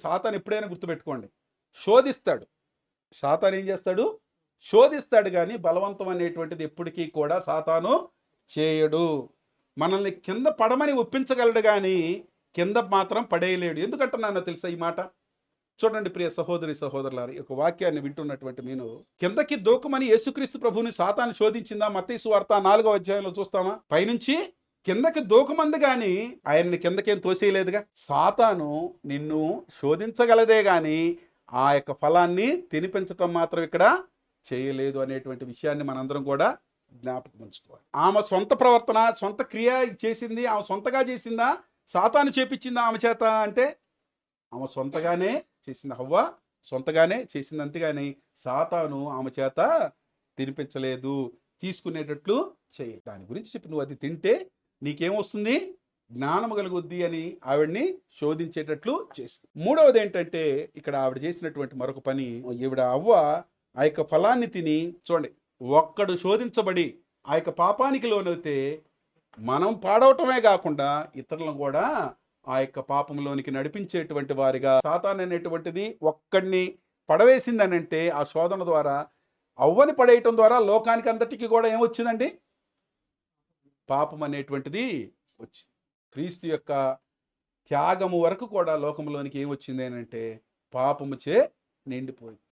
సాతాను ఎప్పుడైనా గుర్తుపెట్టుకోండి, శోధిస్తాడు. సాతాను ఏం చేస్తాడు? శోధిస్తాడు కానీ బలవంతం అనేటువంటిది ఎప్పటికీ కూడా సాతాను చేయడు. మనల్ని కింద పడమని ఒప్పించగలడు కానీ కింద మాత్రం పడేయలేడు. ఎందుకంటున్నానో తెలుసా ఈ మాట? చూడండి ప్రియ సహోదరి సహోదరులారా, ఈ యొక్క వాక్యాన్ని వింటున్నటువంటి మీరు, కిందకి దూకమని యేసుక్రీస్తు ప్రభువుని సాతాను శోధించిందా? మత్తయి సువార్త 4వ అధ్యాయంలో చూస్తామా? పైనుంచి కిందకి దూకమంది కానీ ఆయన్ని కిందకేం తోసేయలేదుగా. సాతాను నిన్ను శోధించగలదే కానీ ఆ యొక్క ఫలాన్ని తినిపించటం మాత్రం ఇక్కడ చేయలేదు అనేటువంటి విషయాన్ని మనందరం కూడా జ్ఞాపకం ఉంచుకోవాలి. ఆమె సొంత ప్రవర్తన, సొంత క్రియ చేసింది, ఆమె సొంతగా చేసిందా? సాతాను చేపించిందా ఆమె చేత అంటే? ఆమె సొంతగానే చేసింది. హవ్వ సొంతగానే చేసింది, అంతేగాని సాతాను ఆమె చేత తినిపించలేదు, తీసుకునేటట్లు చేయి. దాని గురించి చెప్పి నువ్వు అది తింటే నీకేమొస్తుంది? జ్ఞానం కలుగుద్ది అని ఆవిడ్ని శోధించేటట్లు చేసింది. మూడవది ఏంటంటే, ఇక్కడ ఆవిడ చేసినటువంటి మరొక పని, ఈవిడ అవ్వ ఆ యొక్క ఫలాన్ని తిని, చూడండి, ఒక్కడు శోధించబడి ఆ యొక్క పాపానికి లోనైతే మనం పాడవటమే కాకుండా ఇతరులను కూడా ఆ యొక్క పాపంలోనికి నడిపించేటువంటి వారిగా, సాతాను అనేటువంటిది ఒక్కడిని పడవేసిందని అంటే ఆ శోధన ద్వారా, అవ్వని పడేయటం ద్వారా లోకానికి అంతటికి కూడా ఏమొచ్చిందండి? పాపం అనేటువంటిది వచ్చింది. క్రీస్తు యొక్క త్యాగము వరకు కూడా లోకంలోనికి ఏమొచ్చింది అని అంటే పాపముచే నిండిపోయింది.